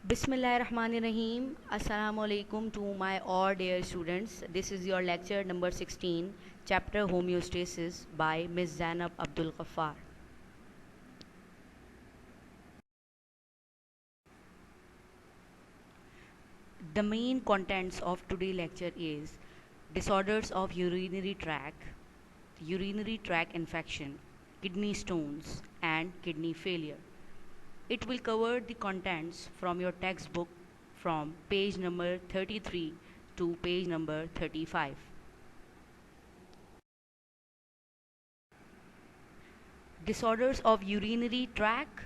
Bismillahirrahmanirrahim. Assalamu alaikum to my all dear students. This is your lecture number 16, chapter Homeostasis by Ms. Zainab Abdul Ghaffar. The main contents of today's lecture is disorders of urinary tract infection, kidney stones and kidney failure. It will cover the contents from your textbook from page number 33 to page number 35. Disorders of urinary tract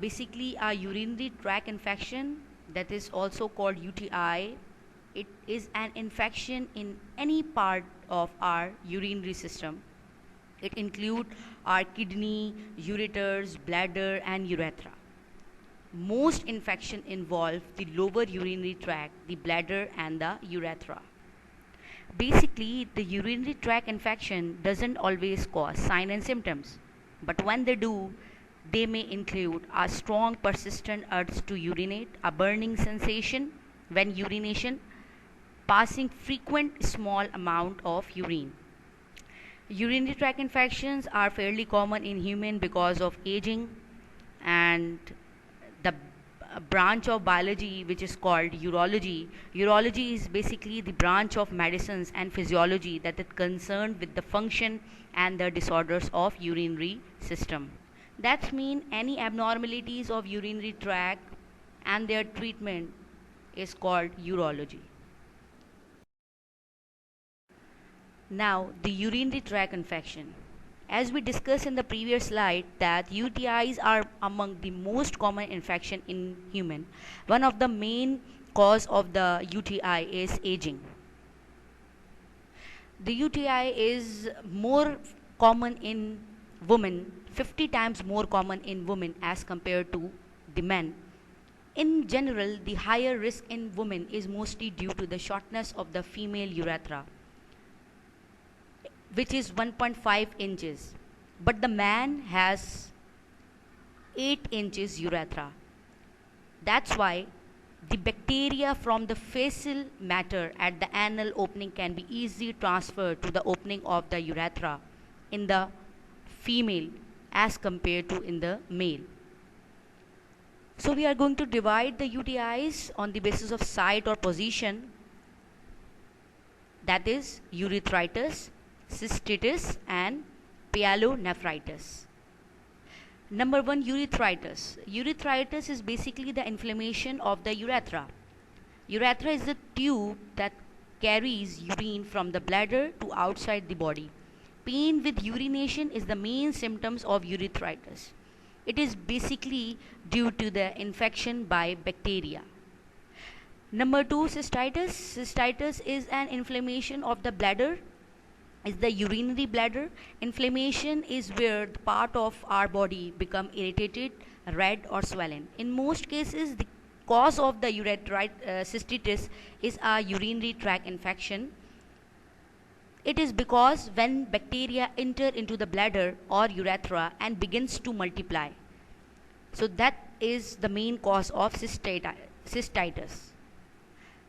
basically a urinary tract infection, that is also called UTI. It is an infection in any part of our urinary system. It includes our kidney, ureters, bladder and urethra. Most infection involve the lower urinary tract, the bladder and the urethra. Basically, the urinary tract infection doesn't always cause signs and symptoms, but when they do, they may include a strong persistent urge to urinate, a burning sensation when urination, passing frequent small amount of urine. Urinary tract infections are fairly common in human because of aging, and the branch of biology which is called urology. Urology is basically the branch of medicines and physiology that is concerned with the function and the disorders of urinary system. That means any abnormalities of urinary tract and their treatment is called urology. Now, the urinary tract infection. As we discussed in the previous slide that UTIs are among the most common infection in human. One of the main cause of the UTI is aging. The UTI is more common in women, 50 times more common in women as compared to the men. In general, the higher risk in women is mostly due to the shortness of the female urethra, which is 1.5 inches, but the man has 8 inches urethra. That's why the bacteria from the fecal matter at the anal opening can be easily transferred to the opening of the urethra in the female as compared to in the male. So we are going to divide the UTIs on the basis of site or position, that is urethritis, cystitis and pyelonephritis. Number 1, urethritis. Urethritis is basically the inflammation of the urethra. Urethra is the tube that carries urine from the bladder to outside the body. Pain with urination is the main symptoms of urethritis. It is basically due to the infection by bacteria. Number 2, cystitis. Cystitis is an inflammation of the bladder, is the urinary bladder. Inflammation is where the part of our body become irritated, red or swollen. In most cases, the cause of the cystitis is a urinary tract infection. It is because when bacteria enter into the bladder or urethra and begins to multiply. So that is the main cause of cystitis.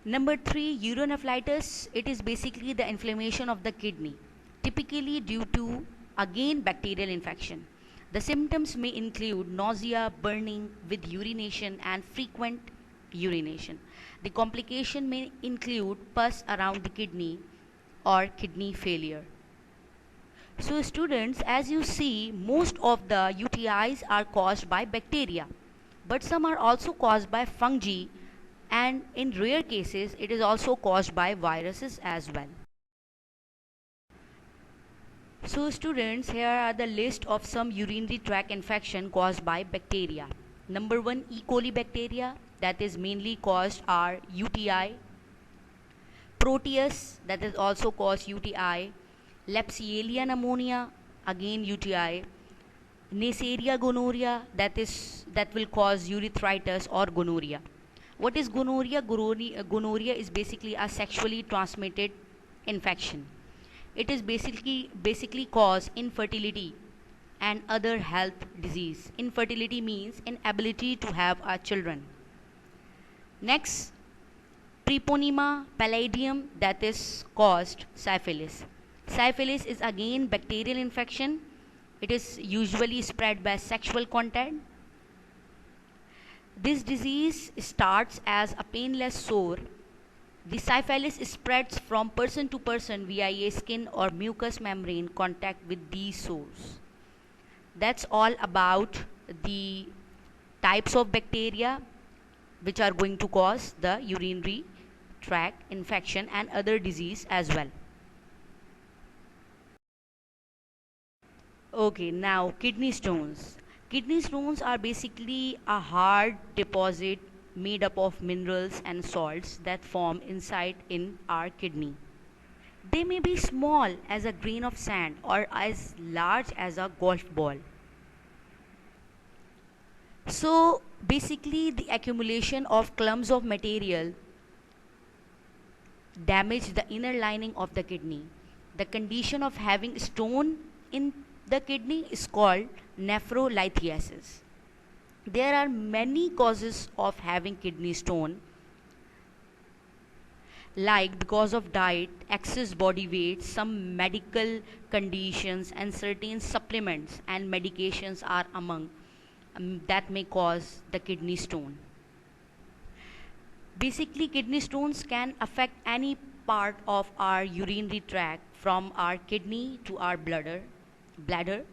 Number 3, uronephritis. It is basically the inflammation of the kidney, typically due to again bacterial infection. The symptoms may include nausea, burning with urination and frequent urination. The complication may include pus around the kidney or kidney failure. So students, as you see, most of the UTIs are caused by bacteria, but some are also caused by fungi, and in rare cases it is also caused by viruses as well. So students, here are the list of some urinary tract infection caused by bacteria. Number 1, E. coli bacteria, that is mainly caused our UTI. Proteus, that is also cause UTI. Klebsiella pneumonia, again UTI. Neisseria gonorrhea, that will cause urethritis or gonorrhea. What is gonorrhea? Gonorrhea is basically a sexually transmitted infection. It is basically cause infertility and other health disease. Infertility means inability to have children. Next, Treponema pallidum, that is caused syphilis. Syphilis is again bacterial infection. It is usually spread by sexual contact. This disease starts as a painless sore. The syphilis spreads from person to person via a skin or mucous membrane contact with these sores. That's all about the types of bacteria which are going to cause the urinary tract infection and other disease as well. Okay, now kidney stones. Kidney stones are basically a hard deposit made up of minerals and salts that form inside in our kidney. They may be small as a grain of sand or as large as a golf ball. So basically the accumulation of clumps of material damage the inner lining of the kidney. The condition of having stone in the kidney is called nephrolithiasis. There are many causes of having kidney stone, like because of diet, excess body weight, some medical conditions, and certain supplements and medications are among that may cause the kidney stone. Basically, kidney stones can affect any part of our urinary tract from our kidney to our bladder.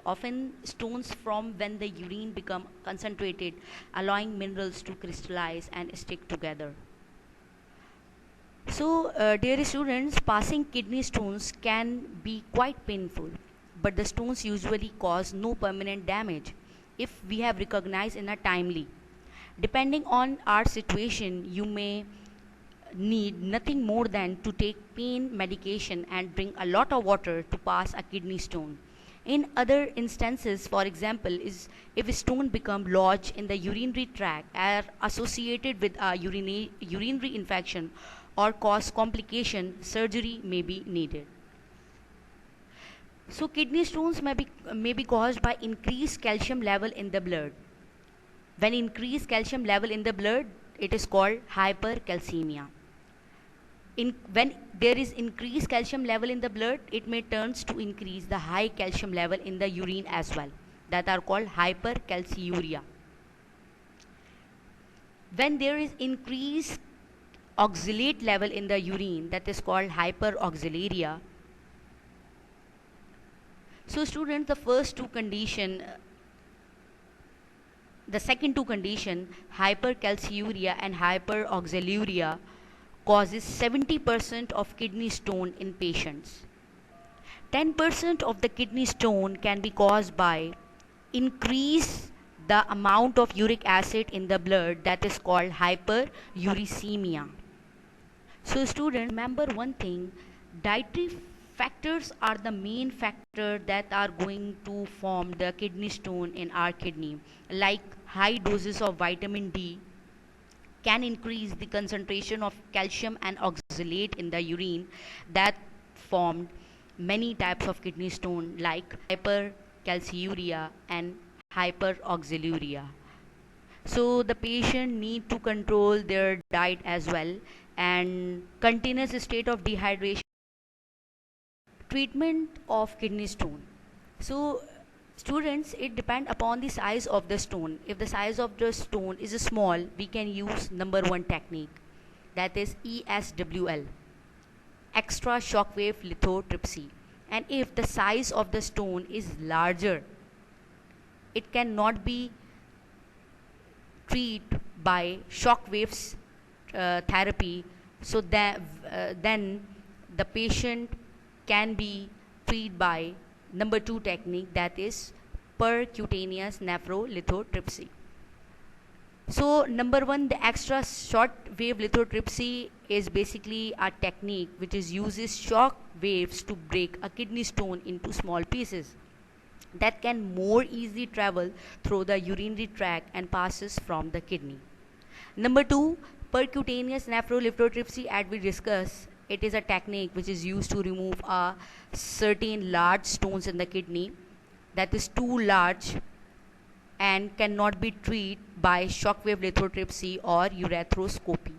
Often stones form when the urine become concentrated, allowing minerals to crystallize and stick together. So, dear students, passing kidney stones can be quite painful, but the stones usually cause no permanent damage if we have recognized in a timely. Depending on our situation, you may need nothing more than to take pain medication and drink a lot of water to pass a kidney stone. In other instances, for example, is if a stone become lodged in the urinary tract are associated with a urinary infection or cause complication, surgery may be needed. So kidney stones may be caused by increased calcium level in the blood. When increased calcium level in the blood, it is called hypercalcemia. When there is increased calcium level in the blood, it may turns to increase the high calcium level in the urine as well, that are called hypercalciuria. When there is increased oxalate level in the urine, that is called hyperoxaluria. So students, the second two condition, hypercalciuria and hyperoxaluria, causes 70% of kidney stone in patients. 10% of the kidney stone can be caused by increase the amount of uric acid in the blood, that is called hyperuricemia. So students, remember one thing, dietary factors are the main factor that are going to form the kidney stone in our kidney. Like high doses of vitamin D can increase the concentration of calcium and oxalate in the urine that formed many types of kidney stone like hypercalciuria and hyperoxaluria. So the patient need to control their diet as well, and continuous state of dehydration. Treatment of kidney stone. So students, it depend upon the size of the stone. If the size of the stone is small, we can use number one technique, that is ESWL, extra shockwave lithotripsy. And if the size of the stone is larger, it cannot be treated by shock waves therapy. So that then the patient can be treated by number two technique, that is percutaneous nephrolithotripsy. So number one, the extra short wave lithotripsy is basically a technique which uses shock waves to break a kidney stone into small pieces that can more easily travel through the urinary tract and passes from the kidney. Number two, percutaneous nephrolithotripsy, as we discussed, it is a technique which is used to remove a certain large stones in the kidney that is too large and cannot be treated by shockwave lithotripsy or urethroscopy.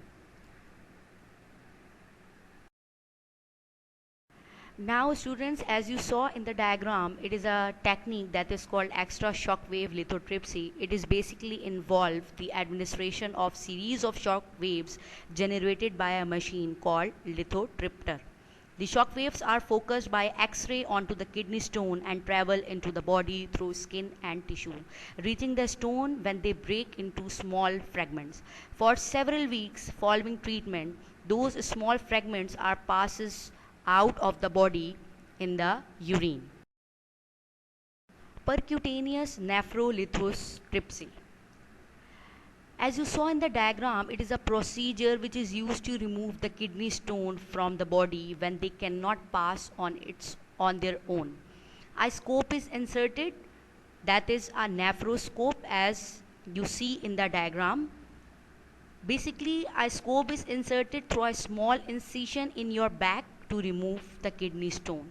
Now students, as you saw in the diagram, it is a technique that is called extra shockwave lithotripsy. It is basically involve the administration of series of shock waves generated by a machine called lithotripter. The shock waves are focused by X-ray onto the kidney stone and travel into the body through skin and tissue, reaching the stone when they break into small fragments. For several weeks following treatment, those small fragments are passes out of the body in the urine. Percutaneous nephrolithotripsy. As you saw in the diagram, it is a procedure which is used to remove the kidney stone from the body when they cannot pass on their own. A scope is inserted, that is a nephroscope, as you see in the diagram. Basically, a scope is inserted through a small incision in your back to remove the kidney stone.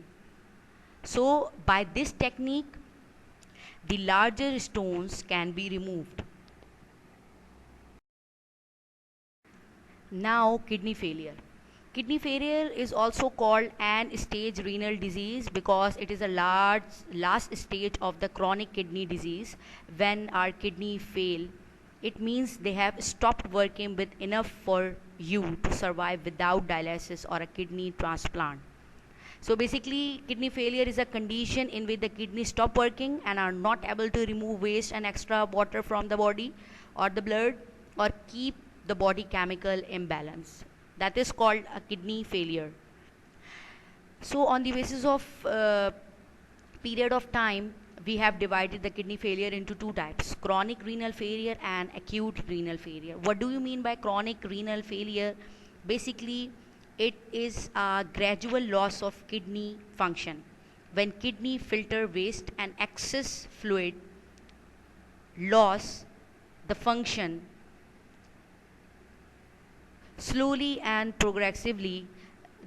So by this technique, the larger stones can be removed. Now, kidney failure. Kidney failure is also called an stage renal disease because it is a last stage of the chronic kidney disease. When our kidney fail, it means they have stopped working with enough for you to survive without dialysis or a kidney transplant. So basically, kidney failure is a condition in which the kidneys stop working and are not able to remove waste and extra water from the body or the blood or keep the body chemical imbalance. That is called a kidney failure. So on the basis of period of time, we have divided the kidney failure into two types: chronic renal failure and acute renal failure. What do you mean by chronic renal failure? Basically, it is a gradual loss of kidney function when kidney filter waste and excess fluid loss the function slowly and progressively,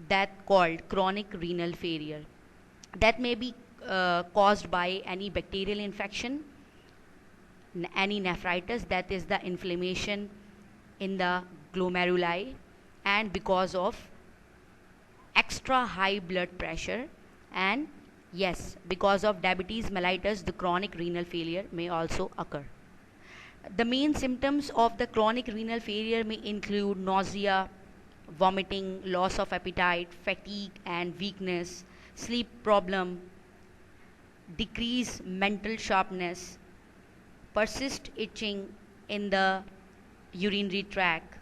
that called chronic renal failure. That may be caused by any bacterial infection, any nephritis, that is the inflammation in the glomeruli, and because of extra high blood pressure, and yes, because of diabetes mellitus, the chronic renal failure may also occur. The main symptoms of the chronic renal failure may include nausea, vomiting, loss of appetite, fatigue and weakness, sleep problem, decrease mental sharpness, persist itching in the urinary tract,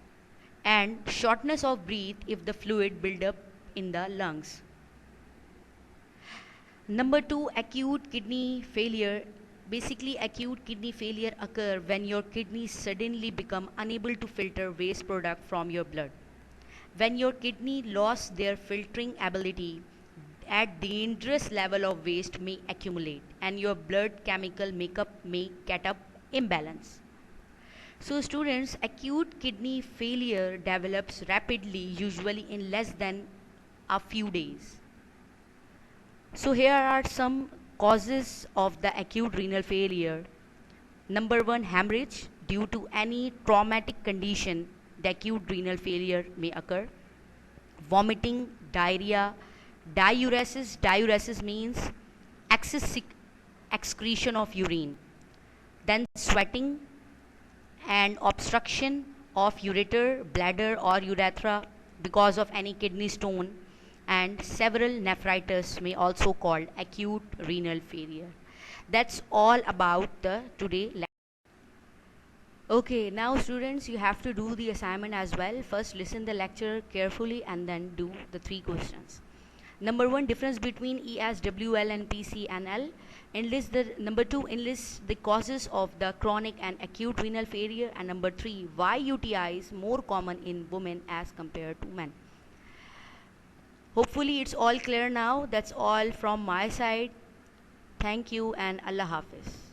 and shortness of breath if the fluid build up in the lungs. Number 2, acute kidney failure. Basically, acute kidney failure occur when your kidneys suddenly become unable to filter waste product from your blood. When your kidney lost their filtering ability, a dangerous level of waste may accumulate and your blood chemical makeup may get up imbalance. So students, acute kidney failure develops rapidly, usually in less than a few days. So here are some causes of the acute renal failure. Number 1, hemorrhage. Due to any traumatic condition, the acute renal failure may occur. Vomiting, diarrhea, diuresis. Diuresis means excretion of urine. Then sweating and obstruction of ureter, bladder or urethra because of any kidney stone, and several nephritis may also called acute renal failure. That's all about the today lecture. Okay, now students, you have to do the assignment as well. First listen the lecture carefully and then do the 3 questions. Number 1, difference between ESWL and PCNL. Enlist the number 2, enlist the causes of the chronic and acute renal failure, and number 3, why UTI is more common in women as compared to men. Hopefully it's all clear now. That's all from my side. Thank you and Allah Hafiz.